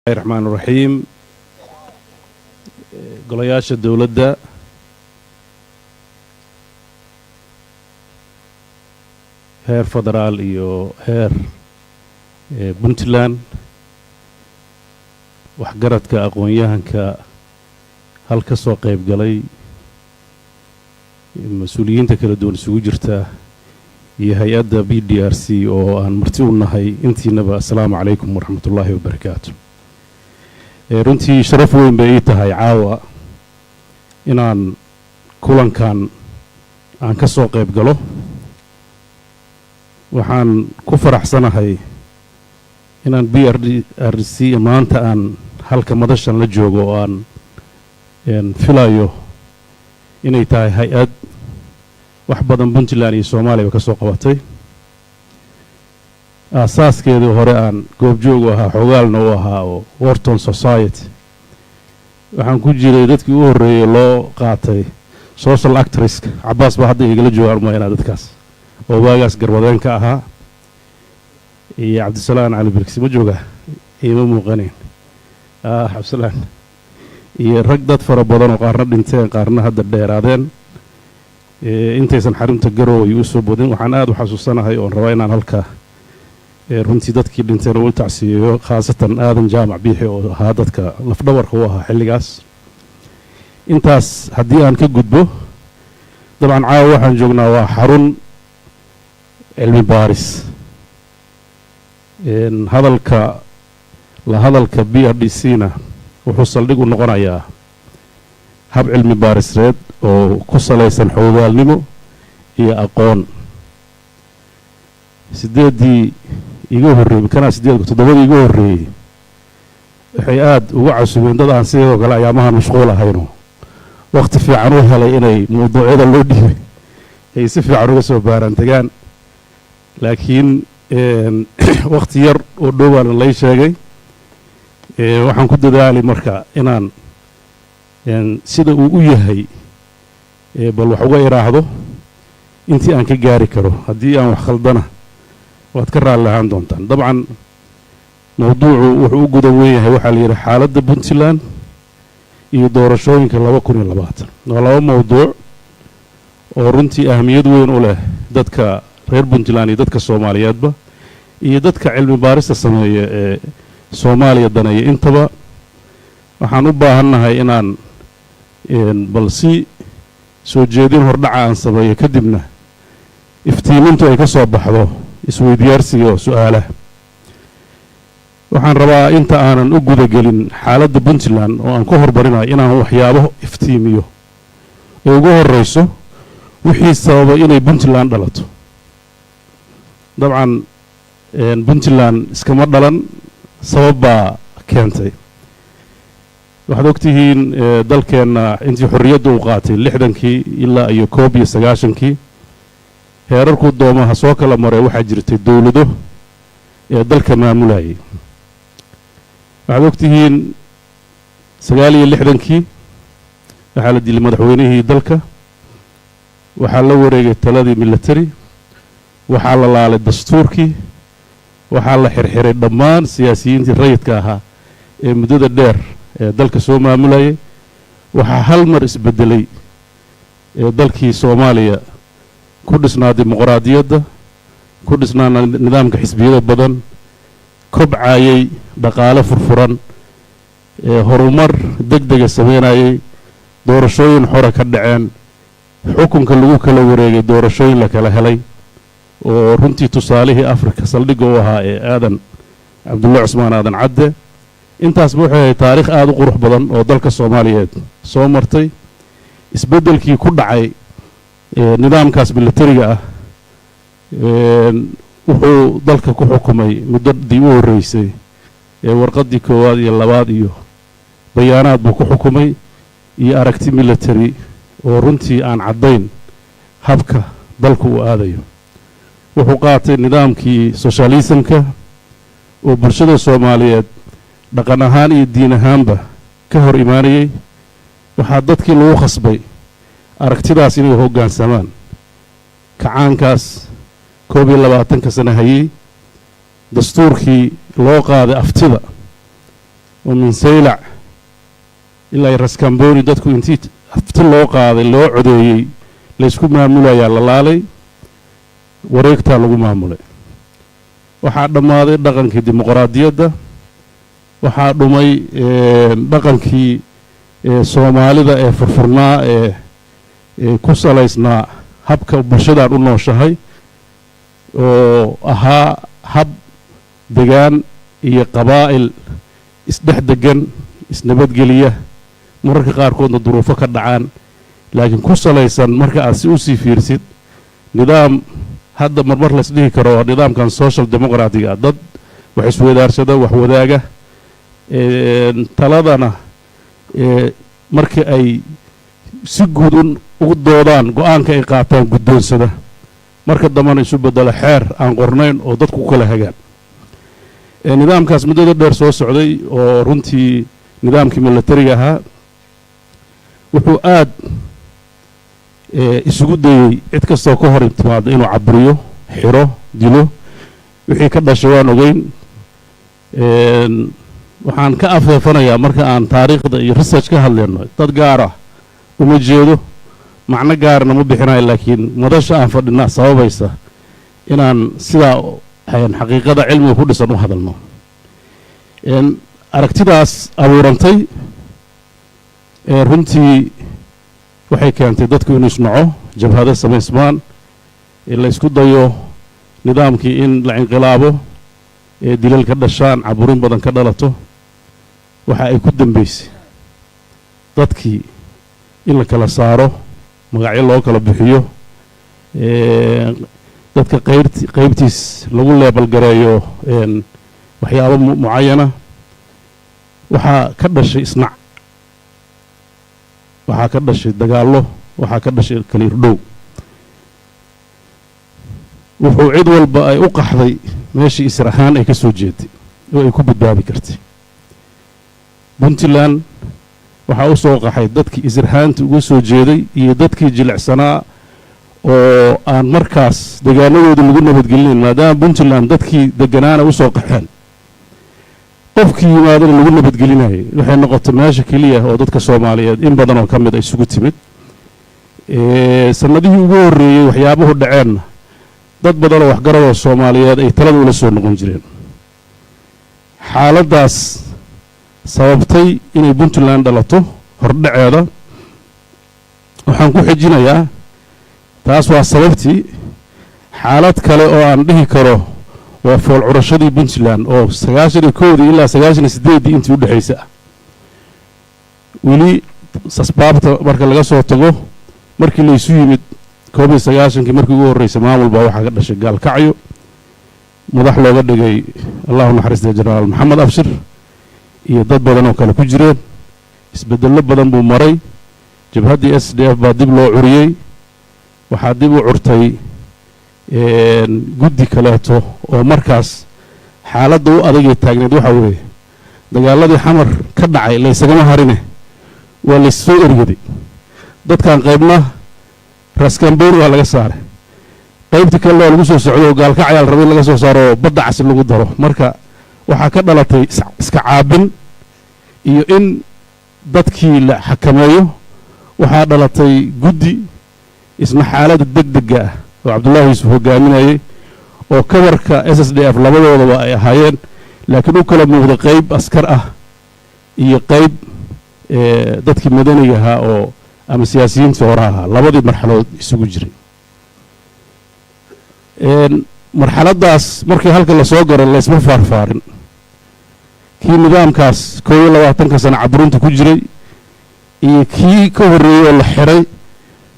الرحمن الرحيم golayaasha dawladda heer federaal iyo heer Puntland waxgaradka aqoon-yahanka halka soo qayb galay mas'uuliyiinta kala duwan isugu jirta iyo hay'adda BDRC oo aan marti u nahay intiinaba assalaamu calaykum waraxmatullaahi wabarakaatuh runtii sharaf weyn bay tahay caawa inaan kulankan aan ka soo qayb galo waxaan ku faraxsanahay inaan BDRC maanta aan halka madashan la joogo oo aan filayo inay tahay hay'ad wax badan Puntland iyo Soomaaliya ka soo qabatay asaaskeedii hore aan goobjoog ahaa xogaalna u ahaa oo Wharton Society waxaan ku jiray dadkii u horeeyay loo qaatay social actress Abbas ba hadda igala joogaan ma dadkaas oo waagaas garwadeen ka ahaa iyo Cabdisalaam Ali Birkisi ma jooga iyo muuqaneen Cabdisalaam iyo rag dad fara badan oo qaarna dhinteen qaarna hadda dheeraadeen intaysan xarunta Garowe u soo bodin waxaan aad u xasuusanahay oo rabaa inaan halka runtii dadkii dhinteen oo tacsiyo khaasatan aadan jaamac biixi oo ahaa dadka lafdhabarka u ahaa xilligaas intaas haddii aan ka gudbo dabcan caawa waxaan joognaa waa xarun cilmi baaris hadalka BRDC-na wuxuu saldhig u noqonayaa hab cilmi baarisreed oo ku salaysan xoogaalnimo iyo aqoon sideedii iga horreeyay kana toddobadii iga horreeyay waxay aad uga casubeen dad aan sidoo kale ayaamahan mashquul ahayno waqti fiican u helay inay mowduucyada loo dhiibay ay si fiican uga soo baaran tagaan laakiin waqti yar oo dhowaan la sheegay waxaan ku dadaalay marka inaan sida uu u yahay bal wax uga iraahdo intii aan ka gaari karo haddii aan wax khaldana waad ka raali lahaan doontaan dabcan mawduucu wuxuu u gudan weeyahay waxaa la yidhi xaaladda Puntland iyo doorashooyinka 2020 waa laba mawduuc oo runtii ahmiyad weyn u leh dadka reer Puntland iyo dadka Soomaaliyeedba iyo dadka cilmi baarista sameeya ee Soomaaliya danaya intaba waxaan u baahannahay inaan bal si soo jeedin hordhaca aan sameeyo kadibna iftiimintu ay ka soo baxdo isweydiyaarsiga oo su'aalaha waxaan rabaa inta aanan u guda gelin xaaladda Puntland oo aan ku hormarinayo inaan waxyaabo iftiimiyo oo ugu horeyso wixii sababay inay Puntland dhalato dabcan Puntland iskama dhalan sabab baa keentay waxaad ogtihiin dalkeena intii xorriyadda uu qaatay 60kii ilaa iyo 1990kii heerarku doomaha soo kala maray waxaa jirtay dawlado ee dalka maamulayay waxaad ogtihiin 69kii waxaa la dilay madaxweynihii dalka waxaa la wareegay taladii military waxaa la laalay dastuurkii waxaa la xirxiray dhammaan siyaasiyiintii rayidka ahaa ee muddada dheer ee dalka soo maamulayay waxaa hal mar isbedelay ee dalkii Soomaaliya ku dhisnaa dimuqraadiyadda ku dhisnaa nidaamka xisbiyada badan kobcayay dhaqaale furfuran ee horumar degdega sameynayay doorashooyin xor ka dhaceen xukunka lagu kala wareegay doorashooyin la kala helay oo runtii tusaalihii Afrika saldhigga u ahaa ee aadan Cabdullaahi Cusmaan aadan cadde intaas waxay taariikh aad u qurux badan oo dalka Soomaaliyeed soo martay isbedelkii ku dhacay nidaamkaas militariga ah wuxuu dalka ku xukumay muddadii u horeysay ee warqadii koowaad iyo labaad iyo bayaanaad buu ku xukumay iyo aragti military oo runtii aan caddayn habka dalku u aadayo wuxuu qaatay nidaamkii socialismka oo bulshada Soomaaliyeed dhaqan ahaan iyo diin ahaanba ka hor imaanayay waxaa dadkii lagu khasbay aragtidaas inay hoggaansamaan kacaankaas 22 sano hayay dastuurkii loo qaaday aftida ومن سيلع إلا يرسكنبوني دتكو انتي افتلو قاضي لو عدوي ليسكو مامولا يا لالي wareegtaa lagu maamulay waxaa dhammaaday dhaqankii dimuqraadiyadda waxaa dhumay dhaqankii Soomaalida ee furfurnaa ee ku salaysnaa habka bulshada u nooshahay oo ahaa hab degaan iyo qabaa'il isdhex degan isnabadgeliya mararka qaarkoodna duruufo ka dhacaan laakiin ku salaysan marka aad si u sii fiirsid nidaam hadda marmar la isdhihi karo nidaamkan social democratic dad wax isweydaarsada wax wadaaga taladana marka ay si guud ugu doodaan go'aanka ay qaataan guddoonsada marka dambana isu bedelo xeer aan qornayn oo dadku ku kala hagaan nidaamkaas muddada dheer soo socday oo runtii nidaamkii militariga ahaa wuxuu aad isugu dayay cid kastoo ka hor timaado inuu caburiyo xiro dilo wixii ka dhashay waan ogeyn waxaan ka afeefanayaa marka aan taariikhda iyo research ka hadlayno dad gaar ah uma jeedo macno gaarna ma bixinayo laakiin madasha aan fadhinaa sababaysa inaan sidaa xaqiiqada cilmiga ku dhisan u hadalno aragtidaas abuurantay runtii waxay keentay dadku inuu isnaco jabhado samaysmaan la isku dayo nidaamkii in la inqilaabo dilal ka dhashaan caburin badan ka dhalato waxa ay ku dambeysay dadkii in la kala saaro magacyo loo kala bixiyo dadka qaybtiis lagu leebal gareeyo waxyaabo mucaayana waxaa ka dhashay isnac waxaa ka dhashay dagaallo waxaa ka dhashay kala irdhow wuxuu cid walba ay u qaxday meeshii isir ahaan ay ka soo jeeday oo ay ku badbaabi kartay Puntland waxaa u soo qaxay dadkii isir ahaanta uga soo jeeday iyo dadkii jilicsanaa oo aan markaas deegaanadooda lagu nabadgelin maadaama Puntland dadkii deganaana u soo qaxeen qofkii yimaadana lagu nabadgelinayay waxay noqotay meesha kaliya oo dadka Soomaaliyeed in badan oo kamid ay isugu timid sanadihii ugu horeeyay waxyaabaha dhaceen dad badan oo waxgarad oo Soomaaliyeed ay talada ula soo noqon jireen xaaladaas sababtay inay Puntland dhalato hordhaceeda waxaan ku xijinayaa taas waa sababtii xaalad kale oo aan dhihi karo waa fool curashadii Puntland oo 91 ilaa 98 intii u dhaxaysa wili asbaabta marka laga soo tago markii la isu yimid 19 markii ugu horeysay maamul baa waxa ka dhashay gaalkacyo madax looga dhigay Allahu naxariisto Generaal Maxamed Abshir iyo dad badan oo kale ku jireen isbeddello badan buu maray jabhadii SDF baa dib loo curiyay waxaa dib u curtay guddi kaleeto oo markaas xaaladda u adag ee taagneed waxa weeye dagaaladii xamar ka dhacay la isagama harine waa la soo ergaday dadkan qaybna raskamboor waa laga saaray qaybta kale oo lagu soo socdo gaalkacyo la rabay laga soo saaro badda cas lagu daro marka waxaa ka dhalatay iska caabin iyo in dadkii la xakameeyo waxaa dhalatay guddi isna xaalada degdega ah oo Cabdullaahi Yuusuf hogaaminayay oo kawarka SSDF labadoodaba ay ahaayeen laakiin u kala muuqda qayb askar ah iyo qayb dadkii madaniga ahaa oo ama siyaasiyiinta hore ahaa labadii marxaladood isugu jiray marxaladaas markii halka la soo garay la isma faarfaarin kii nidaamkaas 22 sano caburinta ku jiray iyo kii ka horeeyay oo la xiray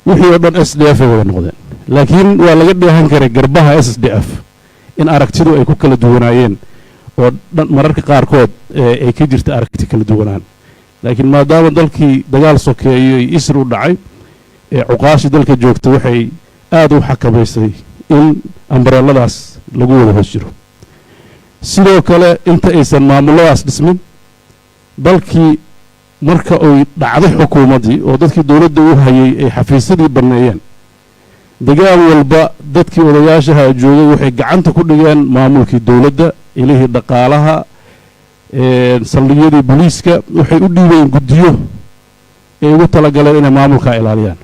wixii oo dhan SDF ay wada noqdeen laakiin waa laga dheehan karay garbaha SDF in aragtidu ay ku kala duwanaayeen oo mararka qaarkood ay ka jirta aragti kala duwanaan laakiin maadaama dalkii dagaal sokeeyay isru dhacay cuqaashi dalka joogtay waxay aad u xakameysay in ambreladaas lagu wada hoos jiro sidoo kale inta aysan maamuladaas dhismin dalkii marka ay dhacday xukuumadii oo dadkii dawladda u hayay ay xafiisadii baneeyeen degaan walba dadkii odayaashaha joogay waxay gacanta ku dhigeen maamulkii dawladda ilaahi dhaqaalaha saldhigyadii booliiska waxay u dhiibeen guddiyo ay ugu talagaleen inay maamulka ilaaliyaan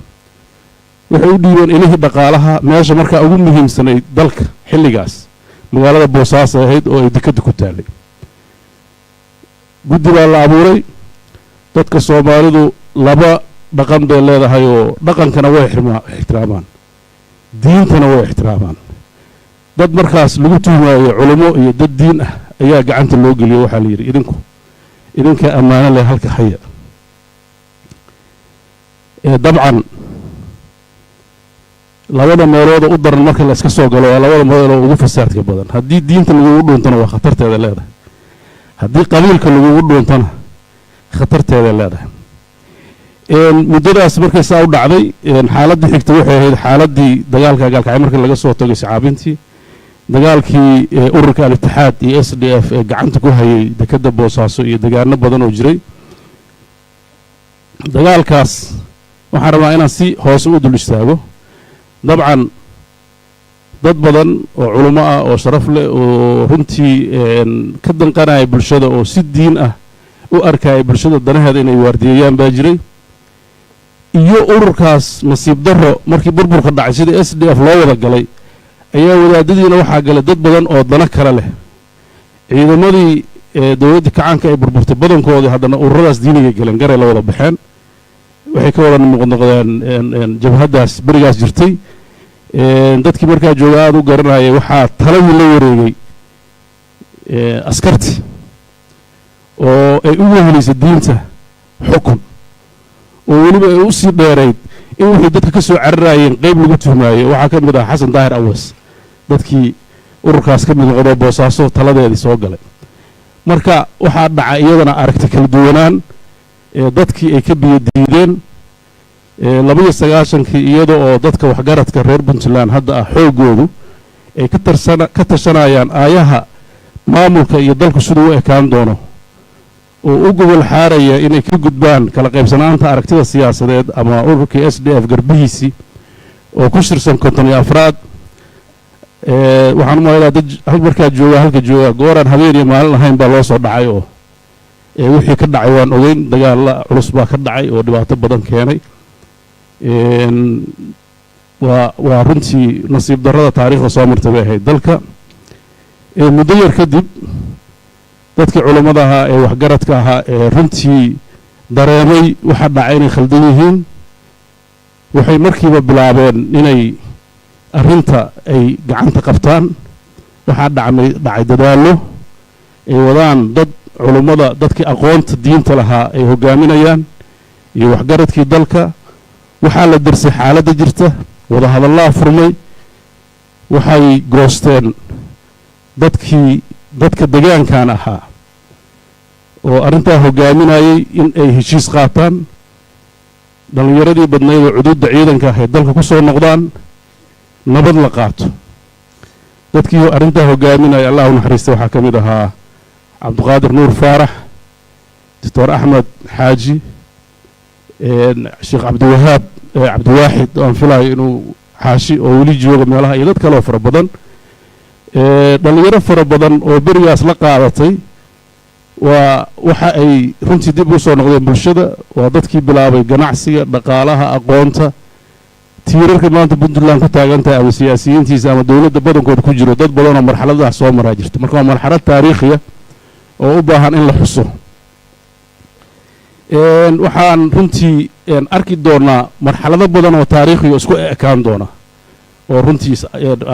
waxay u dhiibeen ilihii dhaqaalaha meesha markaa ugu muhiimsanayd dalka xilligaas magaalada boosaaso ahayd oo ay dekada ku taalay guddi baa la abuuray dadka Soomaalidu laba dhaqan bay leedahay oo dhaqankana way ixtiraamaan diintana way ixtiraamaan dad markaas lagu tuhmaayo culimo iyo dad diin ah ayaa gacanta loo geliyay waxa la yiri idinka amaana leh halka haya dabcan labada meelood u daran marka la iska soo galo waa labada meelood ugu fasaadka badan haddii diinta lagu dhuuntana waa khatarteeda leedahay haddii qabiilka lagu dhuuntana khatarteeda leedahay muddadaas markay saa u dhacday xaaladii xigta waxay ahayd xaaladii dagaalka gaalkacay markii laga soo tagay saxaabintii dagaalkii ururka al-ittixaad iyo SDF ee gacanta ku hayay dekada boosaaso iyo deegaano badan oo jiray dagaalkaas waxaan rabaa inaan si hoos u dul istaago dabcan dad badan oo culimo ah oo sharaf leh oo runtii ka danqanaya bulshada oo si diin ah u arkaya bulshada danaheeda inay waardiyeeyaan baa jiray iyo ururkaas nasiib darro markii burburka dhacay sida SDF loo wada galay ayaa wadaadadiina waxaa galay dad badan oo dana kale leh ciidamadii dawladda kacaanka ay burburtay badankoodii haddana ururadaas diiniga galeen garay la wada baxeen waxay ka wada noqdeen jabhadaas berigaas jirtay dadkii markaa jooga aad u garanayay waxaa taladii la wareegay askarti oo ay u wehelaysay diinta xukun oo weliba ay u sii dheerayd in wixii dadka ka soo cararayeen qayb lagu tuhmaayo waxaa ka mid ah xasan daahir awas dadkii ururkaas ka mid noqdo boosaaso taladeedii soo galay marka waxaa dhaca iyadana aragti kala duwanaan dadkii ay ka biyadiideen 29 iyada oo dadka waxgaradka reer Puntland hadda ah xoogoodu ay ka tashanayaan aayaha maamulka iyo dalku sidoo u ekaan doono oo u gobol xaaraya inay ka gudbaan kala qaybsanaanta aragtida siyaasadeed ama ururka SDF garbihiisi oo ku shirsan 54 waxaan u malaynayaa dad markaa jooga halka jooga gooran habeen iyo maalin ahayn baa loo soo dhacay oo wixii ka dhacay waan ogeyn dagaal culus baa ka dhacay oo dhibaato badan keenay waa runtii nasiib darrada taariikhda soo martay bay ahayd dalka muddo yar kadib dadkii culimada ahaa ee waxgaradka ahaa ee runtii dareemay waxa dhacay inay khaldan yihiin waxay markiiba bilaabeen inay arrinta ay gacanta qabtaan waxaa dhacay dadaallo ay wadaan dad culimada dadkii aqoonta diinta lahaa ay hogaaminayaan iyo waxgaradkii dalka waxaa la darsay xaaladda jirta wada hadallaa furmay waxay goosteen dadka deegaankan ahaa oo arrintaa hogaaminayay in ay heshiis qaataan dhalinyaradii badnayd oo cuduudda ciidanka ah ee dalka ku soo noqdaan nabad la qaato dadkii arrintaa hogaaminaya allah u naxariistay waxaa ka mid ahaa cabdiqaadir nuur faarax doctor axmed xaaji sheekh cabdiwahaab cabdiwaaxid aan filayo inuu xaashi oo weli jooga meelaha iyo dad kale oo fara badan dhalinyaro fara badan oo berigaas la qaadatay waxa ay runtii dib u soo noqdeen bulshada waa dadkii bilaabay ganacsiga dhaqaalaha aqoonta tiirarka maanta Puntland ku taagan tahay ama siyaasiyiintiisa ama dawladda badankooda ku jiro dad badan oo marxaladaas soo maraa jirta marka waa marxalad taariikhiya oo u baahan in la xuso waxaan runtii arki doonaa marxalado badan oo taariikhiya isku ekaan doona oo runtii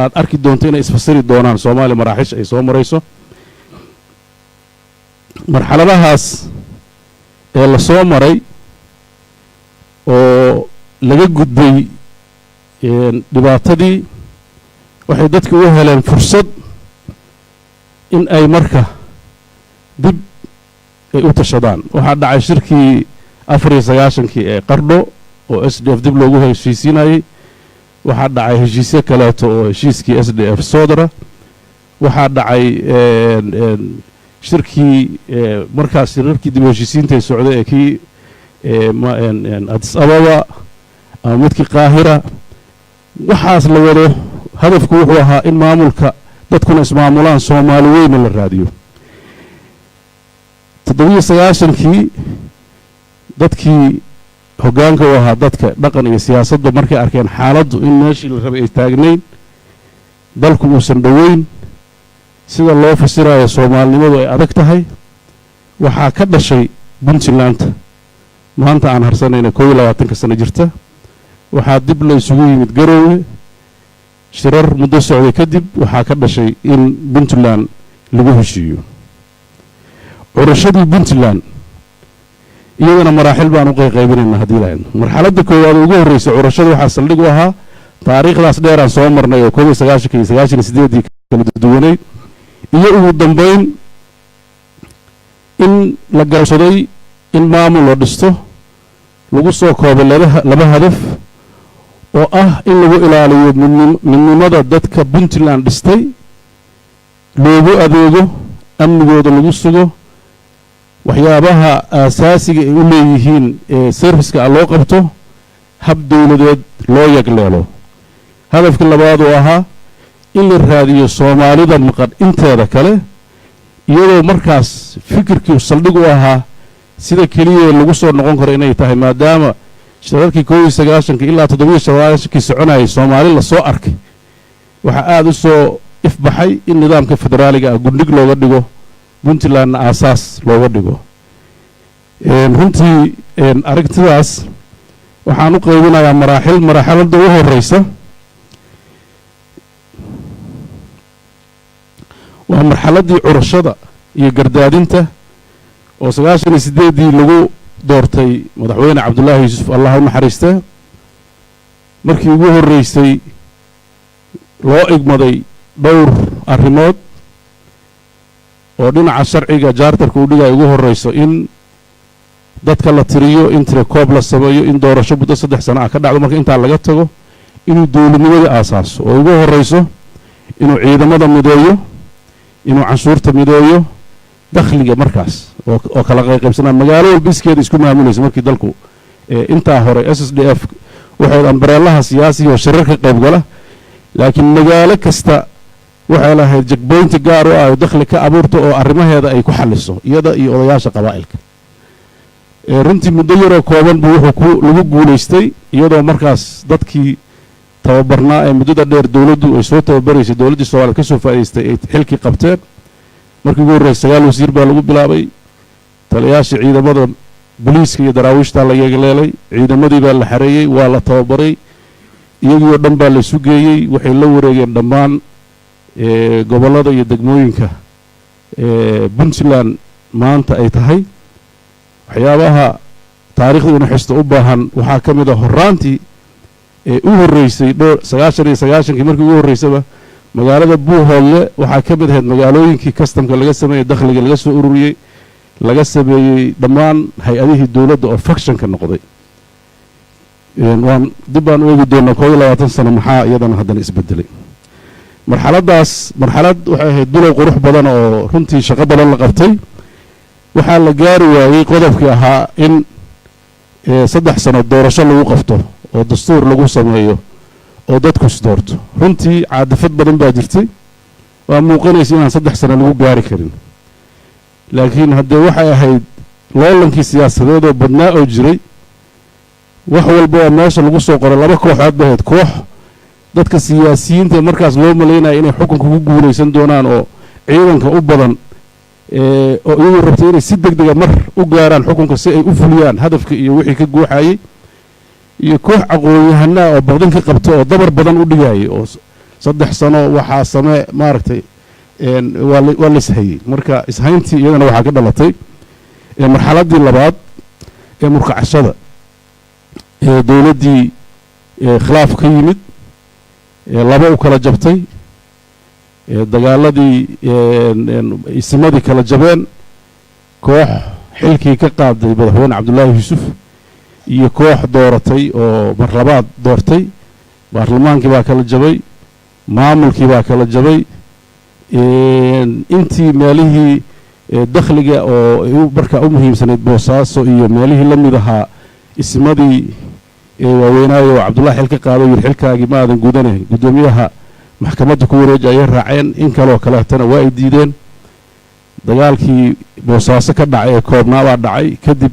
aad arki doonto inay isfasiri doonaan Soomaaliya maraaxish ay soo marayso marxaladahaas ee la soo maray oo laga gudbay dhibaatadii waxay dadku u heleen fursad in ay marka dib ay u tashadaan waxaa dhacay shirkii 94 ee Qardho oo SDF dib loogu heshiisinayay waxaa dhacay heshiisyo kaleeto oo heshiiskii SDF Soodara waxaa dhacay shirkii markaas shirarkii dib u heshiisiinta socday ee kii Addis Ababa ama midkii Qaahira waxaas la wado hadafku wuxuu ahaa in maamulka dadkuna ismaamulaan Soomaali weyn la raadiyo toddobiyo sagaashankii dadkii hoggaanka u ahaa dadka dhaqan iyo siyaasadba markay arkeen xaaladdu in meeshii la rabay ay taagnayn dalku uusan dhoweyn sida loo fasirayo soomaalinimadu ay adag tahay waxaa ka dhashay puntland maanta aan harsanayna 21 sano jirta waxaa dib la isugu yimid Garowe shirar muddo socday kadib waxaa ka dhashay in puntland lagu heshiiyo curashadii puntland iyadana maraaxil baan u qaybinaynaa haddii lahayn marxaladda koowaad ugu horreysay curashada waxaa saldhig u ahaa taariikhdaas dheer aan soo marnay oo 19 iyo 98 kala duwaneyd iyo ugu dambeyn in la garsaday in maamul loo dhisto lagu soo koobay laba hadaf oo ah in lagu ilaaliyo midnimada dadka puntland dhistay loogu adeego amnigooda lagu sugo waxyaabaha aasaasiga ay u leeyihiin ee serviceka loo qabto hab dawladeed loo yagleelo hadafka labaad oo ahaa in la raadiyo Soomaalida maqan inteeda kale iyadoo markaas fikirkii saldhig u ahaa sida kaliya lagu soo noqon karo inay tahay maadaama shirarkii 19 ilaa 17 soconayay Soomaali la soo arkay waxa aad u soo ifbaxay in nidaamka federaaliga ah guddig looga dhigo puntland aasaas looga dhigo runtii aragtidaas waxaan u qaybinayaa maraaxilada ugu horeysa waa marxaladii curashada iyo gardaadinta oo 98 lagu doortay madaxweyne Cabdullaahi Yuusuf Allah u naxariistay markii ugu horeysay loo igmaday dhowr arrimood oo dhinaca sharciga jaartarka u dhigay ugu horeyso in dadka la tiriyo in koob la sameeyo in doorasho muddo 3 sano ah ka dhacdo marka inta laga tago inuu dawladnimada aasaaso oo ugu horeyso inuu ciidamada mideeyo inuu canshuurta mideeyo dakhliga markaas oo kala qaybsanaa magaalo walba iskeeda isku maamulaysa markii dalku inta hore SSDF waxay ambareelaha siyaasiga oo shirarka qayb gala laakiin magaalo kasta waxay lahayd jagboynta gaar u ah dakhli ka abuurto oo arrimaheeda ay ku xaliso iyada iyo odayaasha qabaa'ilka runtii muddo yar kooban buu wuxuu lagu guuleystay iyadoo markaas dadkii tababarnaa ee muddada dheer dawladdu ay soo tababaraysay dawladda Soomaaliya ka soo faa'iideystay ay xilkii qabteen markii ugu horreysay 9 wasiir baa lagu bilaabay taliyaasha ciidamada booliiska iyo daraawiishta la yeegleelay ciidamadii baa la xareeyay waa la tababaray iyagoo dhan baa la sugeeyay waxay la wareegeen dhammaan gobolada iyo degmooyinka puntland maanta ay tahay waxyaabaha taariikhda inuu xisto u baahan waxaa ka mid ah horaantii u horeysay 99 markii ugu horeysaba magaalada Buuhoodle waxaa ka mid ahayd magaalooyinkii customka laga sameeyay dakhliga laga soo ururiyay laga sameeyay dhammaan hay'adihii dawladda oo factionka noqday waan dib baan u eegi doonaa 20 sano maxaa iyadana haddana isbedelay marxalad waxay ahayd bilow qurux badan oo runtii shaqo badan la qabtay waxaa la gaari waayay qodobkii ahaa in 3 sano doorasho lagu qabto oo dastuur lagu sameeyo oo dadku isdoorto runtii caadifad badan baa jirtay waa muuqanaysa inaan 3 sano lagu gaari karin laakiin haddee waxay ahayd loolankii siyaasadeed oo badnaa oo jiray wax walba oo meesha lagu soo qoray laba kooxood baa ahayd koox dadka siyaasiyiinta markaas loo maleynaya inay xukunka ku guuleysan doonaan oo ciidanka u badan oo iyagu rabtay inay si degdeg ah mar u gaaraan xukunka si ay u fuliyaan hadafka iyo wixii ka guuxayay iyo koox aqoon-yahana oo baqdin ka qabto oo dabar badan u dhigayay oo 3 sano waxaa samee maaragtay waa la ishayay marka ishayntii iyadana waxaa ka dhalatay marxaladii labaad ee murkacashada dawladdii khilaaf ka yimid laba u kala jabtay dagaaladii isimadii kala jabeen koox xilkii ka qaaday madaxweyne Cabdullaahi Yuusuf iyo koox dooratay oo mar labaad doortay baarlamaankii baa kala jabay maamulkii baa kala jabay intii meelihii dakhliga oo markaa u muhiimsanayd Boosaaso iyo meelihii la mid ahaa isimadii waaweynaayo Cabdullaahi xil ka qaaday yir xilkaagii ma aadan gudanayn gudoomiyaha maxkamadda ku wareejay ay raaceen in kale oo kale tana waa ay diideen dagaalkii boosaaso ka dhacay ee koobnaabaa dhacay kadib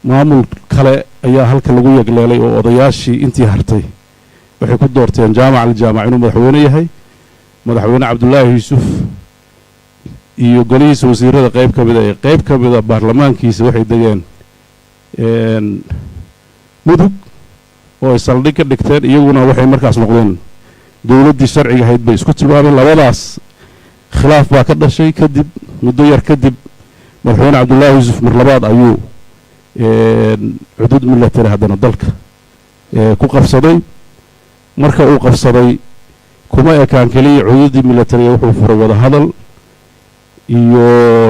maamul kale ayaa halka lagu yagleelay oo odayaashii intii hartay waxay ku doorteen jaamac aljaamac inuu madaxweyne yahay madaxweyne cabdullaahi yuusuf iyo golihiisa wasiirada qayb ka mida baarlamaankiisa waxay degeen mudug oo ay saldhig ka dhigteen iyaguna waxay markaas noqdeen dowladdii sharciga ahayd bay isku tilmaameen labadaas khilaaf baa ka dhashay kadib muddo yar kadib madaxweyne cabdullaahi yuusuf mar labaad ayuu xuduud milatari haddana dalka ku qabsaday marka uu qabsaday kuma ekaan keliya xuduuddii milatariga wuxuu furay wada hadal iyo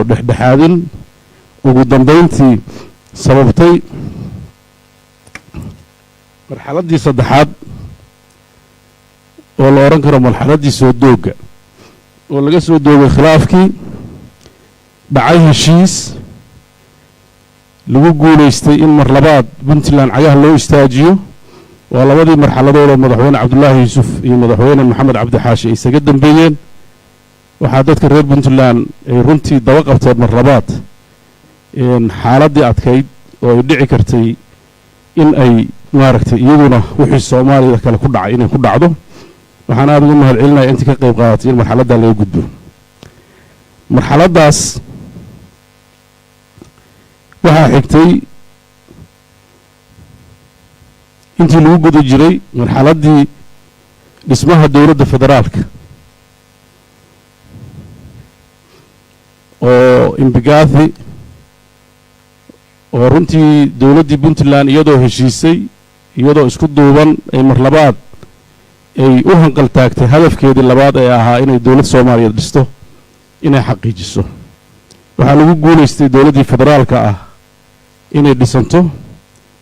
dhexdhexaadin ugu dambayntii sababtay marxaladdii saddexaad oo la odhan karo marxaladdii soo doogga oo laga soo doogay khilaafkii dhacay heshiis lagu guulaystay in mar labaad puntland cagaha loo istaajiyo waa labadii marxaladoodoo madaxweyne cabdullaahi yuusuf iyo madaxweyne maxamed cabdi xaashi ay isaga dambeeyeen waxaa dadka reer puntland ay runtii daba qabteen mar labaad xaaladdii adkayd oo ay dhici kartay in ay maaragtay iyaduna wixii soomaalida kale ku dhacay inay ku dhacdo waxaan aada ugu mahad celinaya intii ka qayb qaadatay in marxaladdaa laga gudbo marxaladdaas waxaa xigtay intii lagu guda jiray marxaladdii dhismaha dowladda federaalka oo imbigaathi oo runtii dowladdii puntland iyadoo heshiisay iyadoo isku duuban ay mar labaad ay u hanqal taagtay hadafkeedii labaad ee ahaa inay dowlad soomaaliyeed dhisto inay xaqiijiso waxaa lagu guulaystay dowladdii federaalka ah inay dhisanto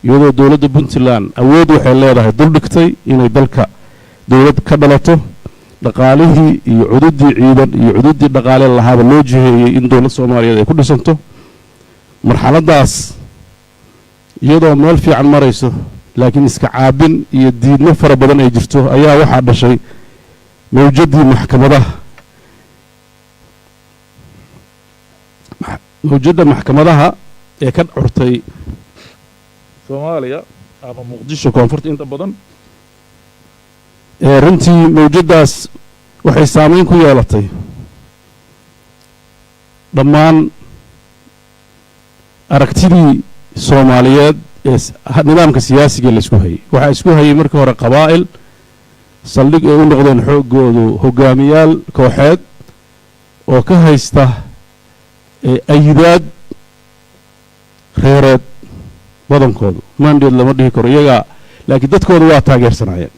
iyadoo dowladda puntland awood waxay leedahay dul dhigtay inay dalka dowlad ka dhalato dhaqaalihii iyo cududdii ciidan iyo cududdii dhaqaale lahaaba loo jiheeyey in dowlad soomaaliyeed ay ku dhisanto marxaladdaas iyadoo meel fiican marayso laakiin iska caabin iyo diidmo fara badan ay jirto ayaa waxaa dhashay mawjaddii mawjadda maxkamadaha ee ka curtay soomaaliya ama muqdisho koonfurta inta badan runtii mawjaddaas waxay saameyn ku yeelatay dhammaan aragtidii soomaaliyeed ee nidaamka siyaasiga la isku hayay waxaa isku hayay markii hore qabaa'il saldhig ay u noqdeen xooggoodu hogaamiyaal kooxeed oo ka haysta ayidaad reereed badankoodu maandheed lama dhihi karo iyagaa laakiin dadkooda waa taageersanaayeen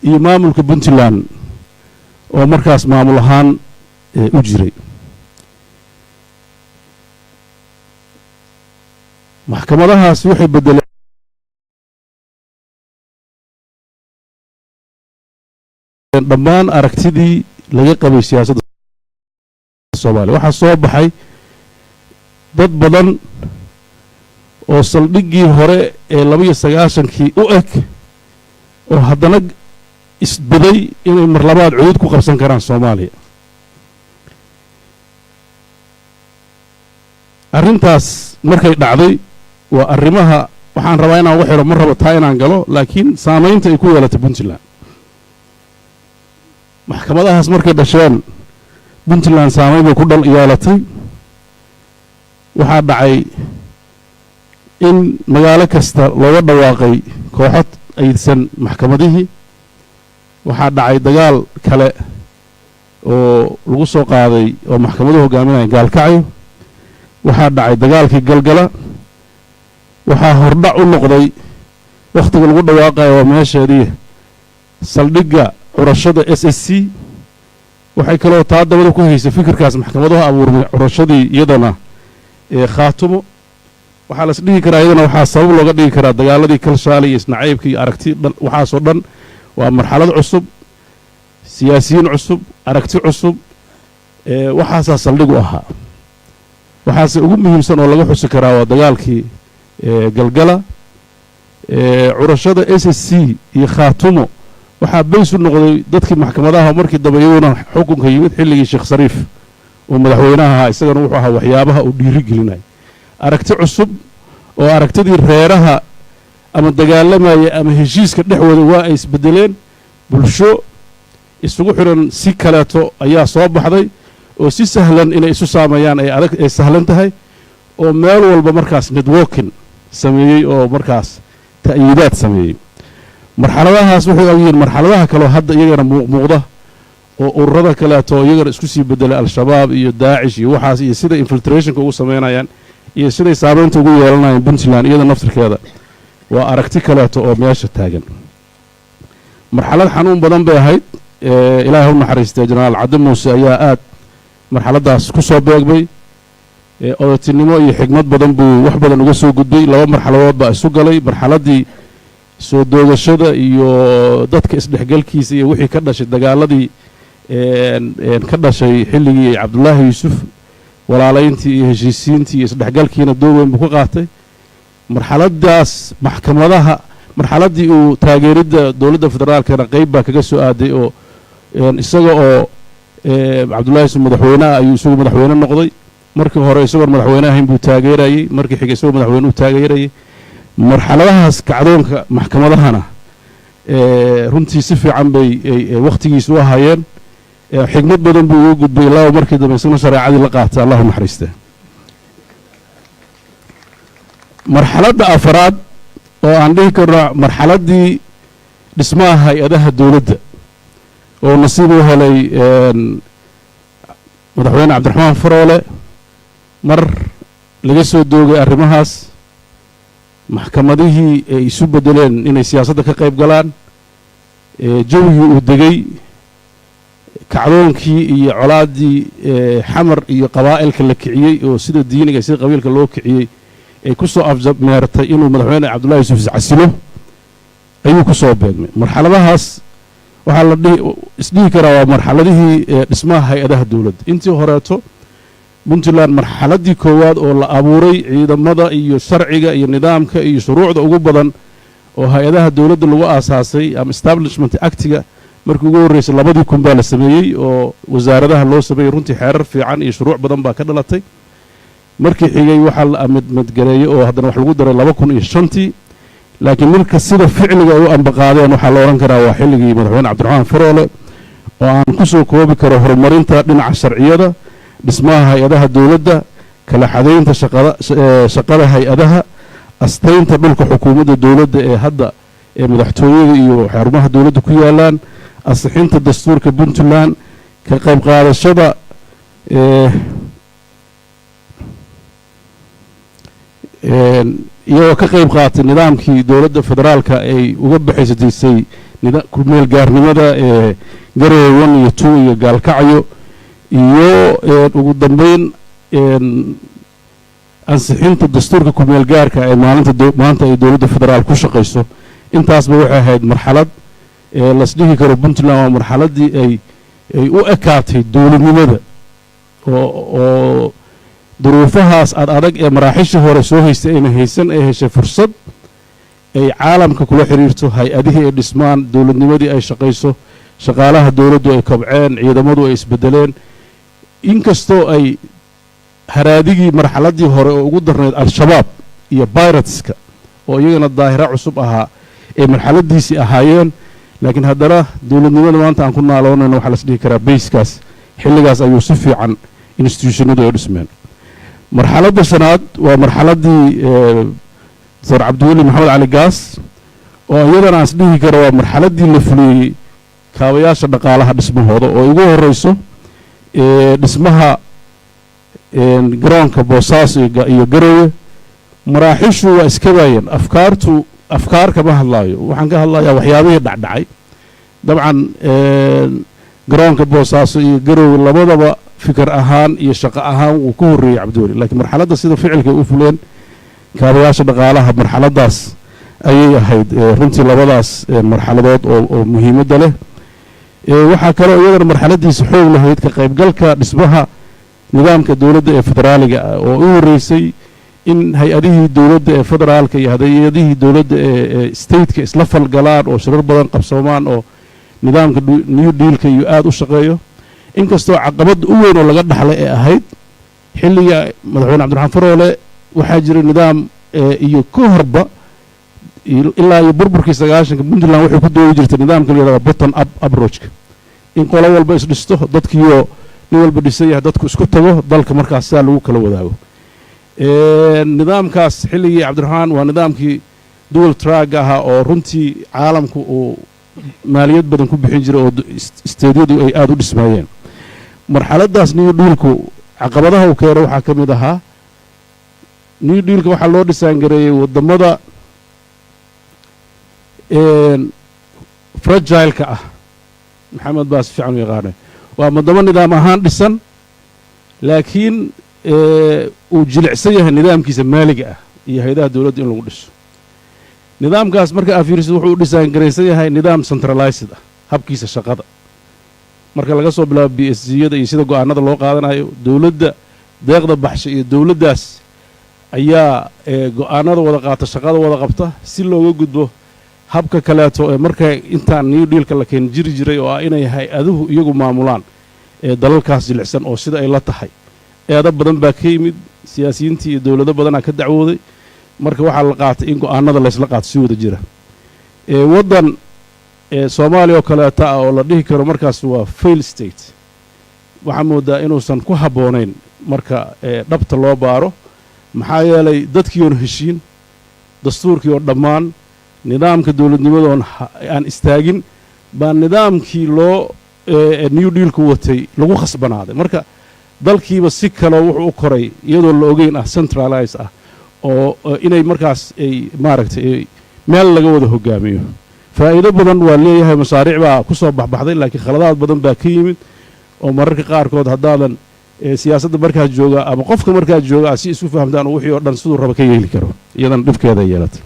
iyo maamulka puntland oo markaas maamul ahaan u jiray maxkamadahaas waxay beddeleen dhammaan aragtidii laga qabay siyaasadda soomaaliya waxaa soo baxay dad badan oo saldhiggii hore ee 29kii u eg oo haddana isbaday inay mar labaad cudud ku qabsan karaan soomaaliya arrintaas markay dhacday waa arrimaha waxaan rabaa inaan uga xidho ma rabo taa inaan galo laakiin saamaynta ay ku yeelatay puntland maxkamadahaas markay dhasheen puntland saamayn bay ku yeelatay waxaa dhacay in magaalo kasta looga dhawaaqay kooxo aysan maxkamadihii waxaa dhacay dagaal kale oo lagu soo qaaday oo maxkamaduhu hogaaminaya gaalkacyo waxaa dhacay dagaalkii galgala waxaa hordhac u noqday wakhtiga lagu dhawaaqayo waa meesheedii saldhigga curashada SSC waxay kaloo taa dabada ku haysay fikirkaas maxkamaduhu abuurmay curashadii iyadana khaatumo waxaa las dhihi karaa iyadana waxaa sabab looga dhigi karaa dagaaladii kalshaale iyo isnacaybka iyo aragti waxaasoo dhan waa marxalad cusub siyaasiyiin cusub aragti cusub waxaasaa saldhigu ahaa waxaase ugu muhiimsan oo laga xusi karaa waa dagaalkii galgala curashada SSC iyo khaatumo waxaa bays u noqday dadkii maxkamadaha markii dambe iyaguna xukunka yimid xilligii sheekh shariif oo madaxweynaha ahaa isagana wuxuu ahaa waxyaabaha uu dhiiri gelinay aragti cusub oo aragtidii reeraha ama dagaalamaya ama heshiiska dhexwada waa ay isbedeleen bulsho isugu xiran si kaleeto ayaa soo baxday oo si sahlan inay isu saameeyaan ay sahlan tahay oo meel walba markaas networking sameeyey oo markaas ta'yiidaad sameeyey marxaladahaas waxay ogyihiin marxaladaha kale hadda iyagana muuqda oo ururada kaleeto iyagana isku sii bedelay al-shabaab iyo daacish iyo waxaas iyo sida infiltrationka ugu sameynayaan iyo siday saameynta ugu yeelanayaan puntland iyada naftirkeeda waa aragti kaleeto oo meesha taagan marxalad xanuun badan bay ahayd ilaahay u naxariistay jenaraal cadde muuse ayaa aad marxaladaas ku soo beegmay odatinimo iyo xigmad badan buu wax badan uga soo gudbay laba marxaladood baa isu galay marxaladii soo doogashada iyo dadka isdhexgalkiisa iyo wixii ka dhashay dagaaladii ka dhashay xilligii cabdullaahi yuusuf walaalayntii iyo heshiisiintii iyo isdhexgalkiina door weyn buu ka qaatay marxaladaas maxkamadaha marxaladii uu taageeridda dowladda federaalkana qayb baa kaga soo aaday oo isaga oo cabdullaahi yuusuf madaxweynaha ayuu isagu madaxweyne noqday markii hore isagoon madaxweyne ahayn buu taageerayey markii xigay isagoo madaxweyne uu taageerayey marxaladahaas kacdoonka maxkamadahana runtii si fiican bay wakhtigiisa u ahaayeen xigmad badan buu ugu gudbay ilaa markii dambe isna shareecadii la qaatay allahu naxariiste marxaladda afraad oo aan dhihi karno marxaladdii dhismaha hay-adaha dowladda oo nasiib u helay madaxweyne cabdiraxmaan faroole mar laga soo doogay arrimahaas maxkamadihii ay isu bedeleen inay siyaasadda ka qayb galaan jawigii uu degay kacdoonkii iyo colaaddii xamar iyo qabaa'ilka la kiciyey oo sida diiniga sida qabiilka loo kiciyey ay ku soo afmeertay inuu madaxweyne cabdullahi yuusuf iscasilo ayuu ku soo beegmay marxaladahaas waxaa la isdhihi karaa waa marxaladihii dhismaha hay-adaha dowladda intii horeeto puntland marxaladdii koowaad oo la abuuray ciidamada iyo sharciga iyo nidaamka iyo shuruucda ugu badan oo hay-adaha dowladda lagu aasaasay ama establishment actiga markii ugu horreysay 2000 baa la sameeyey oo wasaaradaha loo sameeyey runtii xeerar fiican iyo shuruuc badan baa ka dhalatay markii xigay waxaa la madgareeyey oo haddana wax lagu daray 2005 laakiin marka sida ficliga ay u ambaqaadeen waxaa la odhan karaa waa xilligii madaxweyne cabdiraxmaan faroole oo aan ku soo koobi karo horumarinta dhinaca sharciyada dhismaha hay-adaha dowladda kala xadaynta shaqada hay-adaha astaynta dhulka xukuumadda dowladda ee hadda ee madaxtooyada iyo xarumaha dowladda ku yaalaan asixinta dastuurka puntland ka qayb qaadashada iyagoo ka qayb qaatay nidaamkii dowladda federaalka ay uga baxaysataysay meel gaarnimada ee garowe 1 iyo 2 iyo gaalkacyo iyo ugu dambeyn ansixinta dastuurka kumeel gaarka ee maanta ay dowladda federaal ku shaqayso intaasba waxay ahayd marxalad lasdhihi karo puntland waa marxaladdii ay u ekaatay dowladnimada oo duruufahaas adag ee maraaxishii hore soo haystay ayna haysan ay heshay fursad ay caalamka kula xiriirto hay-adihii ay dhismaan dowladnimadii ay shaqayso shaqaalaha dowladdu ay kobceen ciidamadu ay isbedeleen inkastoo ay haraadigii marxaladdii hore oo ugu darnayd al-shabaab iyo birateska oo iyagana daahira cusub ahaa ay marxaladiisii ahaayeen laakiin haddana dowladnimada maanta aan ku naaloonayno waxaa las dhihi karaa bayskaas xilligaas ayuu si fiican institutionadu ay dhismeen marxaladda shanaad waa marxaladdii doctor cabdiweli maxamed cali gaas oo iyadana aan isdhihi karo waa marxaladdii la fuliyey kaabayaasha dhaqaalaha dhismahooda oo ugu horeyso dhismaha garoonka boosaaso iyo garowe maraaxishu waa iska baayeen afkaar kama hadlaayo waxaan ka hadlayaa waxyaabihii dhacdhacay dabcan garoonka boosaaso iyo garowe labadaba fikir ahaan iyo shaqo ahaan wuu ku horreeyey cabdiweli laakiin marxaladda sida ficilka ay u fuleen kaabayaasha dhaqaalaha marxaladdaas ayay ahayd runtii labadaas marxaladood oo muhiimadda leh waxaa kaloo iyadana marxaladdiisa xoog lahayd ka qaybgalka dhismaha nidaamka dowladda ee federaaliga ah oo u horreysay in hay-adihii dowladda ee federaalka iyo hay-adihii dowladda ee stateka isla falgalaan oo shirar badan qabsoomaan oo nidaamka new dealka iyo aad u shaqeeyo inkastoo caqabad u weyn oo laga dhaxlay ee ahayd xilliga madaxweyne cabdiraxmaan faroole waxaa jiray nidaam iyo ka horba ilaa iyo burburkii 90 Puntland wuxuu ku doodi jirtay nidaamka la yiraahdo bottom up approach-ka in qolo walba is dhisto dadkiyo nin walba dhisay dadku isku tago dalka markaas saa lagu kala wadaago nidaamkaas xilligii cabdiraxmaan waa nidaamkii dual track ahaa oo runtii caalamku uu maaliyad badan ku bixin jiray oo isteedyadu ay aad u dhismayeen marxaladaas new dealku caqabadaha uu keenay waxaa ka mid ahaa new dealka waxaa loo dhisaan gareeyay wadamada fragile-ka ah maxamed baas fiican u yaqaanay waa wadamo nidaam ahaan dhisan laakiin uu jilicsan yahay nidaamkiisa maaliga ah iyo hay'adaha dawladda in lagu dhiso nidaamkaas marka afiirsid wuxuu u dhisaan gareysan yahay nidaam centralized ah habkiisa shaqada marka laga soo bilaabo BSC-yada iyo sida go'aanada loo qaadanayo dawladda deeqda baxshay iyo dawladdaas ayaa go'aanada wada qaata shaqada wada qabta si looga gudbo habka kaleeto ee marka intaan new dealka la keen jiri jiray oo inay hay'aduhu iyagu maamulaan dalalkaas jilicsan oo sida ay la tahay eeda badan baa ka yimid siyaasiyiintii iyo dawlado badanaa ka dacwooday marka waxaa la qaatay in go'aanada la isla qaato si wada jira waddan Soomaaliya oo kaleeta ah oo la dhihi karo markaas waa fail state waxaa moodaa inuusan ku habboonayn marka dhabta loo baaro maxaa yeelay dadkii oon heshiin dastuurkii oo dhammaan nidaamka dawladnimada aan istaagin baa nidaamkii loo new dealku watay lagu khasbanaaday marka dalkiiba si kale wuxuu u koray iyadoo la ogeyn ah centralized ah oo inay markaas ay maaragtay meel laga wada hogaamiyo faa'iido badan waa leeyahay mashaariic baa ku soo baxbaxday laakiin khaladaad badan baa ka yimid oo mararka qaarkood haddaadan siyaasadda markaas jooga ama qofka markaas jooga si isku fahamtaan wixii oo dhan siduu raba ka yeeli karo iyadana dhibkeeda yeelatay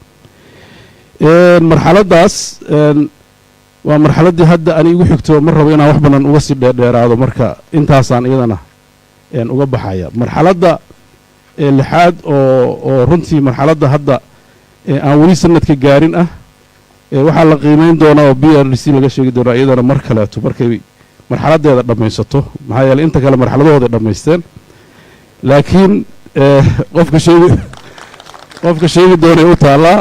marxaladaas waa marxaladdii hadda ani igu xigto mar rabo inaan wax badan uga sii dheeraado marka intaasaan iyadana uga baxaya marxaladda lixaad oo runtii marxaladda hadda aan weli sanadka gaarin ah waxaa la qiimeyn doonaa oo BRDC laga sheegi doonaa iyadana mar kaleeto markay marxaladdeeda dhammaysato maxaa yeelay inta kale marxaladahooda dhammaysteen laakiin qofka sheegi doonay u taallaa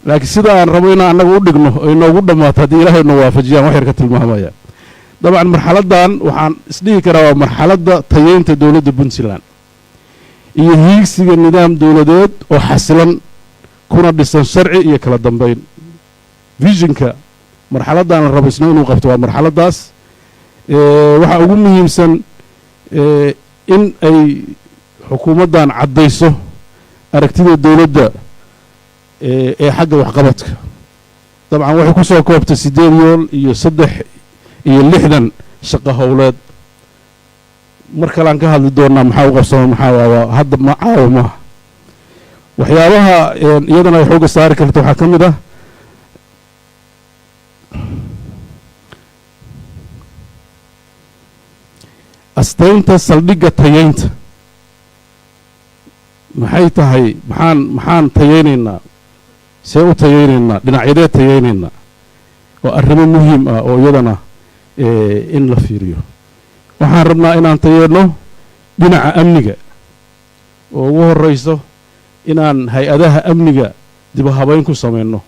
laakiin sida aan rabo inaan annaga u dhigno oo inoogu dhammaato haddii ilaahay noo waafajiyaan wax yar ka tilmaamaya dabcan marxaladdan waxaan isdhihi karaa waa marxaladda tayeynta dawladda Puntland iyo hiigsiga nidaam dawladeed oo xasilan kuna dhisan sharci iyo kala dambeyn visionka marxaladdan la rabo isna inuu qabto waa marxaladdaas waxaa ugu muhiimsan in ay xukuumaddan caddayso aragtida dawladda ee xagga waxqabadka dabcan waxay ku soo koobtay 8 yool iyo 3 iyo 60 shaqo howleed mar kale aan ka hadli doonaa maxaa u qabsamo maxaa hadda ma caawa maaha waxyaabaha iyadana ay xooga saari karto waxaa ka mid ah astaynta saldhigga tayeynta maxay tahay maxaan tayeynaynaa see u tayeynaynaa dhinacyadee tayeynaynaa oo arrimo muhiim ah oo iyadana in la fiiriyo waxaan rabnaa inaan tayeyno dhinaca amniga oo ugu horrayso inaan hay-adaha amniga dib u habayn ku samayno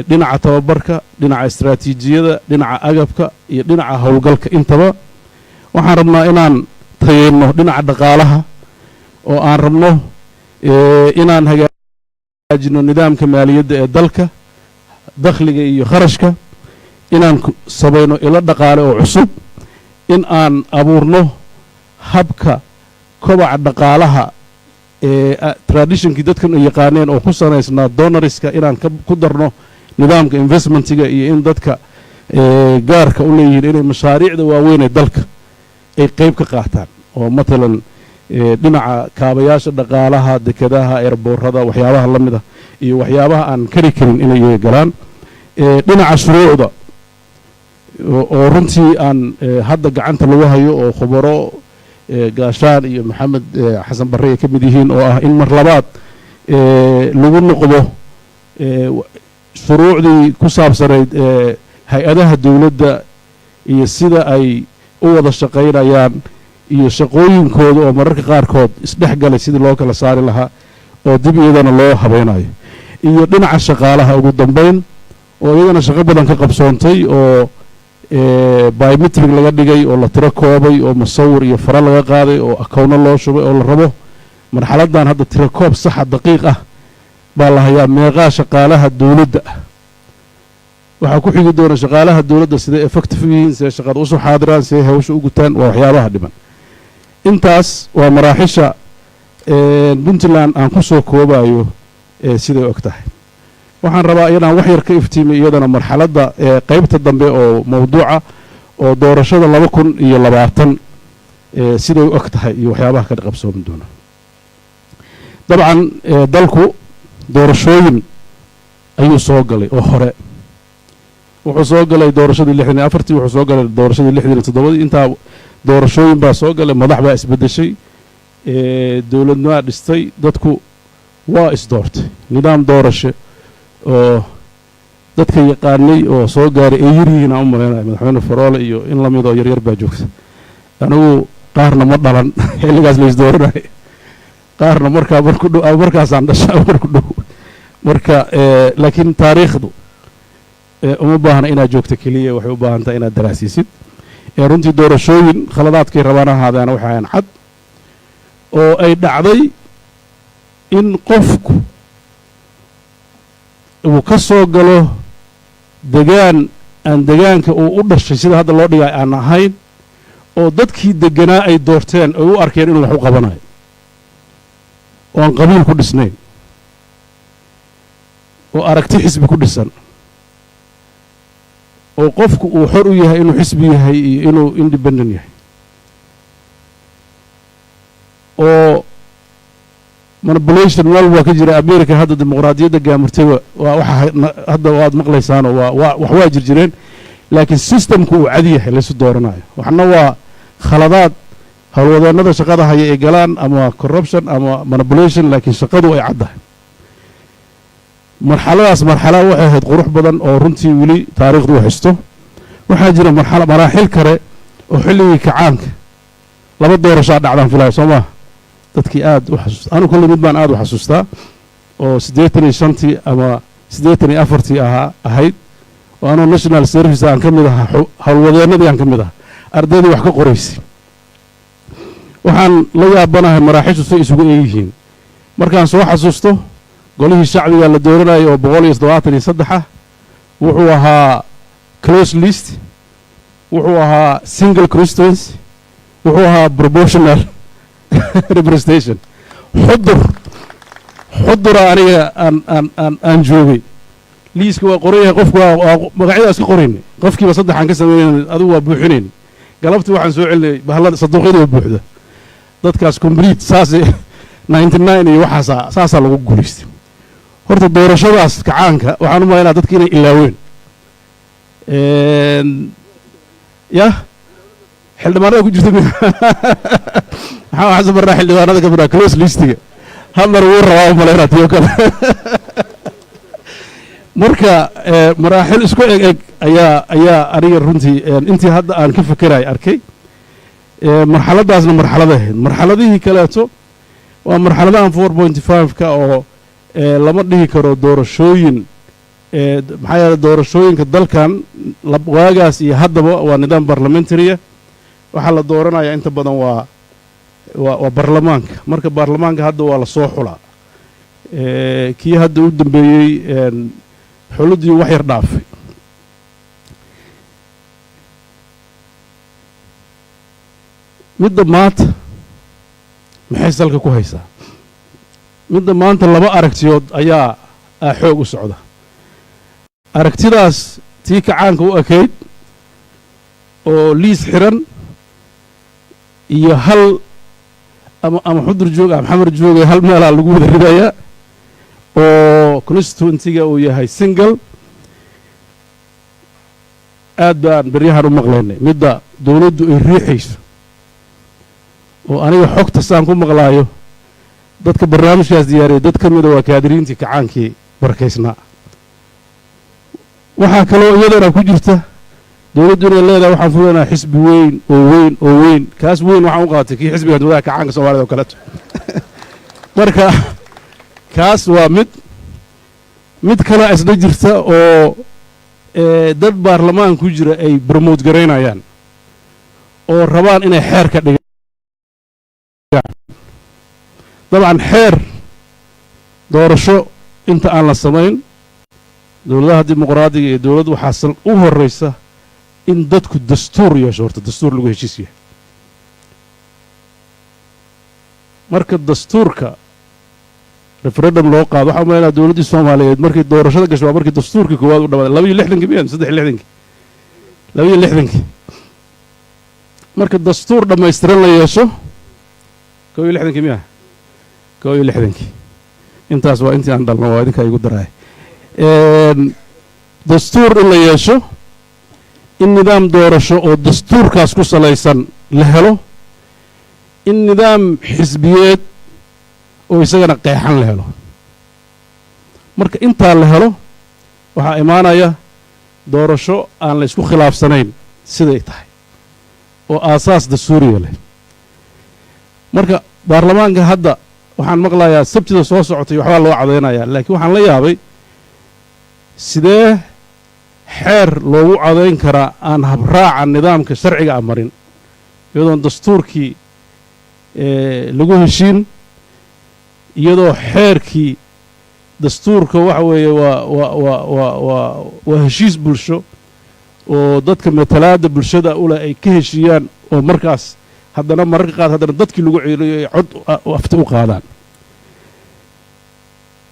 dhinaca tababarka dhinaca istaraatiijiyada dhinaca agabka iyo dhinaca howlgalka intaba waxaan rabnaa inaan tayeyno dhinaca dhaqaalaha oo aan rabno inaan hagaajino nidaamka maaliyadda ee dalka dakhliga iyo kharashka inaan samayno ilo dhaqaale oo cusub in aan abuurno habka kobaca dhaqaalaha traditionkii dadkan ay yaqaaneen oo ku sanaysnaa donoriska inaan ku darno nidaamka investmentiga iyo in dadka gaarka u leeyihiin inay mashaariicda waaweyn ee dalka ay qayb ka qaataan oo matalan dhinaca kaabayaasha dhaqaalaha dekedaha eerboorada waxyaabaha la mid ah iyo waxyaabaha aan kari karin inay galaan dhinaca shuruucda oo runtii aan hadda gacanta lagu hayo oo khubaro gaashaan iyo maxamed xasan barre ay ka mid yihiin oo ah in mar labaad lagu noqdo shuruucdii ku saabsanayd hay-adaha dawladda iyo sida ay u wada shaqaynayaan iyo shaqooyinkooda oo mararka qaarkood isdhex galay sidii loo kala saari lahaa oo dib iyadana loo habeynayo iyo dhinaca shaqaalaha ugu dambayn oo iyadana shaqo badan ka qabsoontay oo biometric laga dhigay oo la tiro koobay oo musawir iyo fara laga qaaday oo akowno loo shubay oo la rabo marxaladan hadda tiro koob saxa daqiiq ah baa la hayaa meeqaa shaqaalaha dawladda waxaa ku xigi doona shaqaalaha dawladda siday effective u yihiin siday shaqada usoo xaadiraan siday hawsha u gutaan waa waxyaabaha dhiman intaas waa maraaxisha puntland aan ku soo koobayo siday og tahay waxaan rabaa inaan wax yar ka iftiimiy iyadana marxaladda qaybta dambe oo mawduuca oo doorashada 2020 siday u og tahay iyo waxyaabaha ka qabsoomi doona dabcan dalku doorashooyin ayuu soo galay oo hore wuxuu soo galay doorashadii 64 wuxuu soo galay doorashadii 67 intaa doorashooyin baa soo galay madax baa isbedeshay dawladnimo dhistay dadku waa isdoortay nidaam doorasho oo dadka yaqaanay oo soo gaaray ay yirihiin aan u maleynay madaxweyne Faroole iyo in la mid oo yar yar baa joogta anigu qaarna ma dhalan xilligaas la isdooranay qaarna markaas aan dhashay marku dhow marka laakiin taariikhdu uma baahna inaad joogto keliya waxay u baahan tahay inaad daraasiisid runtii doorashooyin khaladaadkay rabaan ahaadaan waxay ahayn cad oo ay dhacday in qofku uu ka soo galo degaan aan degaanka uu u dhashay sida hadda loo dhigay aan ahayn oo dadkii deganaa ay doorteen ay u arkeen inuu wax u qabanayo oo aan qabiil ku dhisnayn oo aragti xisbi ku dhisan oo qofku uu xor u yahay inuu xisbi yahay iyo inuu independent yahay oo manipulation meel waa ka jira America hadda dimuqraadiyadda gaamurtay waa waxa hadda waad maqlaysaan wax waa jirjireen laakiin systemku uu cadi yahay la soo dooranayo waxna waa khaladaad hawlwadeennada shaqada haya ee galaan ama corruption ama manipulation laakiin shaqadu ay caddahay marxaladaas waxay ahayd qurux badan oo runtii weli taariikhdu u haysto waxaa jira maraaxil kale oo xilligii kacaanka laba doorasho dhacdaan filayo Soomaa dadkii aad u xasuusta anu kullu mid baan aad u xasuustaa oo 85 ama 84 ahayd oo anu national service aan ka mid ahaa hawlwadeennadii aan ka mid ahaa ardaydii wax ka qoraysay waxaan la yaabanahay maraaxishu si isugu eeyihiin markaan soo xasuusto golihii shacbiga la dooranayay oo 173 wuxuu ahaa close list wuxuu ahaa single constituency wuxuu ahaa proportional representation xudura aniga aan joogay liiska waa qorayahay qofku magacyada iska qoraynay qofkiiba saddex aan ka sameeyay adigu waa buuxinayn galabtii waxaan soo celinay bahalada saduuqyada oo buuxda dadkaas complete saas 99 iyo waxa saasa lagu guuleystay horta doorashadaas kacaanka waxaan u maleynayaa dadkii inay ilaaween ya xildhibaanada ku jirta maxaa waxaan sabarnaa xildhibaanada ka biraa close listiga hadmar wuu rabaa u maleynaa tiyo kale marka maraaxil isku eg ayaa aniga runtii intii hadda aan ka fekeray arkay marxaladaasna marxalad ahayd marxaladihii kaleeto waa marxaladahan 4.5 ka oo lama dhihi karo doorashooyin maxaa yeelay doorashooyinka dalkan waagaas iyo haddaba waa nidaam parliamentary waxaa la dooranayaa inta badan waa baarlamaanka marka baarlamaanka hadda waa la soo xulaa kii hadda u dambeeyey xuludii wax yar dhaafay midda maanta maxay salka ku haysaa midda maanta laba aragtiyood ayaa xoog u socda aragtidaas tii kacaanka u ekayd oo liis xiran iyo hal ama xudur joog ama xamar joog hal meelaa lagu wada ridayaa oo constituency-ga uu yahay single aad baan beryahan u maqlaynay midda dawladdu ay riixayso oo aniga xogta saan ku maqlaayo dadka barnaamijkaas diyaariyay dad ka mida waa kaadiriintii kacaankii barkaysnaa waxaa kaloo iyadana ku jirta dowladdu inay leedahay waxaan fulinaa xisbi weyn oo weyn kaas weyn waxaan u qaatay kii xisbiga dowladaha kacaanka soomaalida oo kaleeto marka kaas waa mid kale isla jirta oo dad baarlamaan ku jira ay promote garaynayaan oo rabaan inay xeer ka dhigaan dabcan xeer doorasho inta aan la samayn dowladaha dimuqraadiga iyo dowladda waxaa u horraysa in dadku dastuur yeesho horta dastuur lagu heshiis yahay marka dastuurka referendum loo qaado waxaa umaleynaa dowladdii soomaaliyeed markay doorashada gasho waa markii dastuurkii koowaad u dhawaaday 62 miyan 63 marka dastuur dhammaystiran la yeesho 61 miya 61 intaas waa intii aan dhalno waa idinka igu daraay dastuur in la yeesho in nidaam doorasho oo dastuurkaas ku salaysan la helo in nidaam xisbiyeed oo isagana qeexan la helo marka intaa la helo waxaa imaanaya doorasho aan la isku khilaafsanayn siday tahay oo aasaas dastuuriya leh marka baarlamaanka hadda waxaan maqlayaa sabtida soo socotay waxbaa loo cadaynayaa laakiin waxaan la yaabay sidee xeer loogu cadayn karaa aan habraaca nidaamka sharciga a marin iyadoon dastuurkii lagu heshiin iyadoo xeerkii dastuurka waxa weeye waa heshiis bulsho oo dadka matalaadda bulshada uleh ay ka heshiiyaan oo markaas haddana mararka qaar haddana dadkii lagu ceeliyo ay cod afti u qaadaan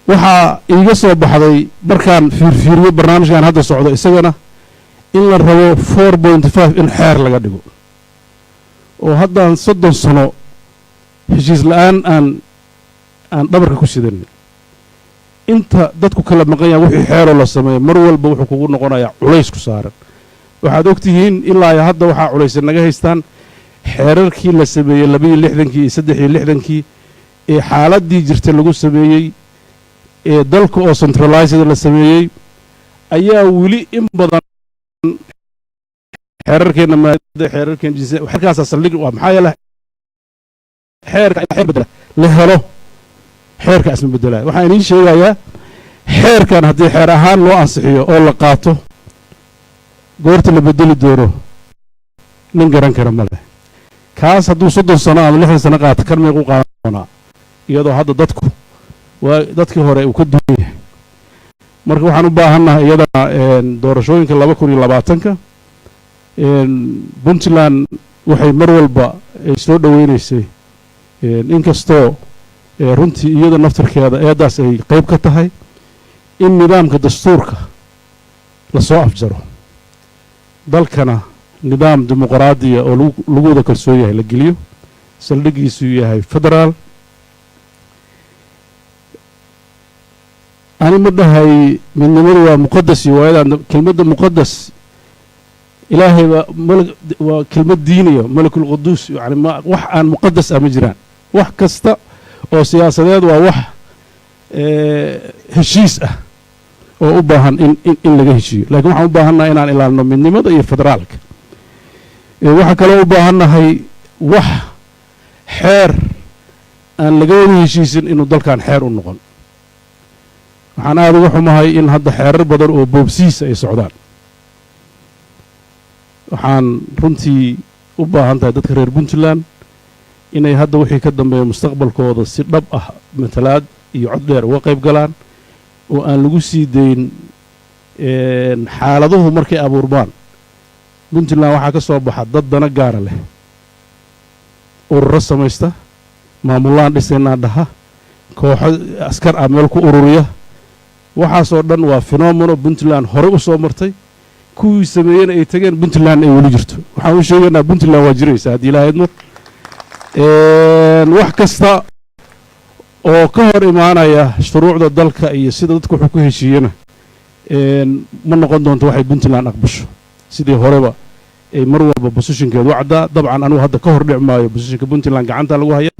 waxaa iiga soo baxday markaan fiirfiiriyo barnaamijkan hadda socdo isagana in la rabo 4.5 in xeer laga dhigo oo haddaan 30 sano heshiis la'aan aan dhabarka ku sidanin inta dadku kala maqan yahan wixii xeeroo la sameeyo mar walba wuxuu kugu noqonayaa culays ku saaran waxaad og tihiin ilaa iyo hadda waxaa culaysa naga haystaan xeerarkii la sameeyey 62 iyo 63 ee xaaladdii jirta lagu sameeyey ee dalka oo centralized la sameeyey ayaa weli in badan xeerarkeena maadada xeerarkeen jinsiga waxkaas saldhig waa maxaa yeelay xeerka bedela la helo xeerka isma bedela waxaan idin sheegayaa xeerkan haddii xeer ahaan loo ansixiyo oo la qaato goorta la bedeli doono nin garan kara ma leh kaas hadduu 30 sano ama 60 sano qaato kan meequu qaadan doonaa iyadoo hadda dadkii hore uu ka duwan yahay marka waxaan u baahannahay iyadana doorashooyinka 2020ka puntland waxay mar walba ay soo dhoweynaysay inkastoo runtii iyada naftarkeeda eedaas ay qayb ka tahay in nidaamka dastuurka la soo afjaro dalkana nidaam dimuqraadiya oo lagu wada kalsoon yahay la geliyo saldhigiisu yahay federaal ani ma dhahay midnimadu waa muqadas iyo waayadan kelmadda muqadas ilaahay waa kelmad diiniya malakul quduus yani wax aan muqadas ah ma jiraan wax kasta oo siyaasadeed waa wax heshiis ah oo u baahan in laga heshiiyo laakiin waxaan u baahannahay inaan ilaalino midnimada iyo federaalka waxaa kaloo u baahannahay wax xeer aan laga wada heshiisin inuu dalkan xeer u noqon waxaan aada uga xumahay in hadda xeerar badan oo boobsiisa ay socdaan waxaan runtii u baahan tahay dadka reer puntland inay hadda wixii ka dambeeya mustaqbalkooda si dhab ah matalaad iyo cod dheer uga qayb galaan oo aan lagu sii dayn xaaladuhu markay abuurmaan puntland waxaa ka soo baxa dad dana gaara leh ururo samaysta maamulaan dhisaynaa dhaha kooxo askar ah meel ku ururiya waxaasoo dhan waa fenomeno puntland horey u soo martay kuwii sameeyena ay tageen puntland ay weli jirto waxaan u sheegaynaa puntland waa jiraysa haddii ilaahydmo wax kasta oo ka hor imaanaya shuruucda dalka iyo sida dadku wuxuu ku heshiiyena ma noqon doonto waxay puntland aqbasho sidii horeba ay mar walba bosishinkeedu caddaa dabcan anugu hadda ka hor dhic maayo bosishinka puntland gacanta lagu haya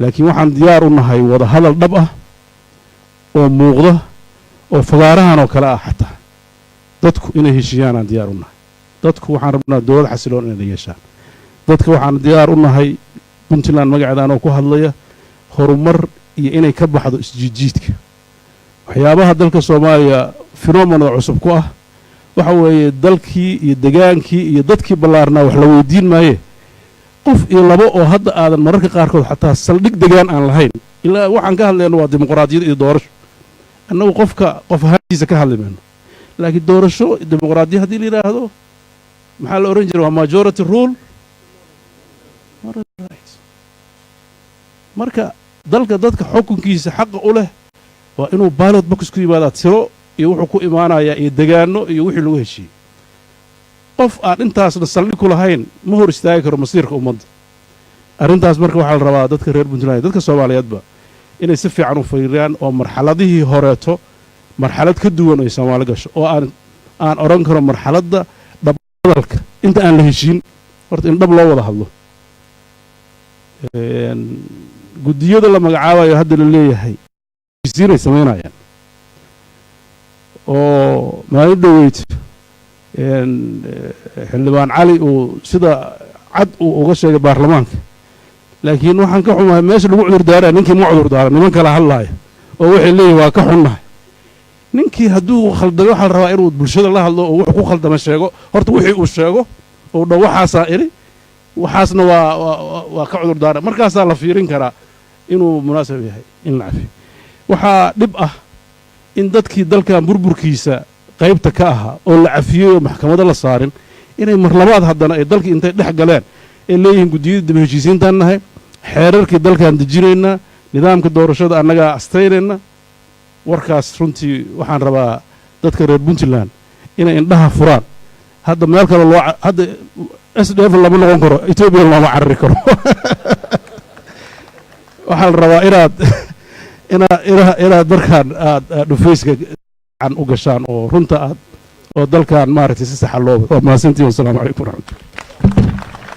laakiin waxaan diyaar u nahay wada hadal dhab ah oo muuqda oo fagaarahan oo kale ah xataa dadku inay heshiiyaan aan diyaar u nahay dadku waxaan rabnaa dowlad xasiloon inay yeeshaan dadka waxaan diyaar u nahay puntland magaceedaan oo ku hadlaya horumar iyo inay ka baxdo isjiidjiidka waxyaabaha dalka soomaaliya phenomenon cusub ku ah waxa weeye dalkii iyo degaankii iyo dadkii ballaarnaa wax la weydiin maaye qof iyo labo oo hadda aadan mararka qaarkood xataa saldhig degaan aan lahayn ilaa waxaan ka hadlayno waa dimuqraadiyad iyo doorasho annagu qof ahaantiisa ka hadli mayno laakiin doorasho dimuqraadiyad haddii la yidhaahdo maxaa la ohan jiray waa majority rule marka dalka dadka xukunkiisa xaqa u leh waa inuu ballot box ku yimaadaa tiro iyo wuxuu ku imaanayaa iyo degaano iyo wixii lagu heshiiyey qof aan intaasna saldhig ku lahayn ma hor istaagi karo masiirka ummadda arrintaas marka waxaa la rabaa dadka reer puntland dadka soomaaliyeedba inay si fiican u fiiriyaan oo marxaladihii horeeto marxalad ka duwan ay soomaali gasho oo aan odhan karo marxaladda dhabadalka inta aan la heshiin horta in dhab loo wada hadlo guddiyada la magacaabayo hadda la leeyahay heshiisiinay samaynayaan oo maalin dhoweyd xildhibaan cali uu sida cad uu uga sheegay baarlamaanka laakiin waxaan ka xumahay meesha lagu cudurdaaraya ninkii ma cudurdaara niman kala hadlaaya oo waxay leeyihin waa ka xunnahay ninkii hadduu khaldamay waxaa la rabaa inuu bulshada la hadlo oo wuxuu ku khaldama sheego horta wixii uu sheego uu dhow waxaasaa idhi waxaasna waa ka cudurdaara markaasaa la fiirin karaa inuu munaasab yahay in la cafiyo waxaa dhib ah in dadkii dalkan burburkiisa qaybta ka ahaa oo la cafiyey oo maxkamado la saarin inay mar labaad haddana ay dalkii intay dhex galeen ay leeyihiin guddiyada dib heshiisiintaan nahay xeerarkii dalkaan dejinaynaa nidaamka doorashada annagaa astaynayna warkaas runtii waxaan rabaa dadka reer puntland inay indhaha furaan hadda meel kale hadda SDF lama noqon karo Ethiopia lama carari karo waxaa la rabaa inaad markaan aad dhufayska can u gashaan oo runta aad oo dalkan maaragtay si sax loo wado mahadsantiin wassalaamu calaykum waraxmatullahi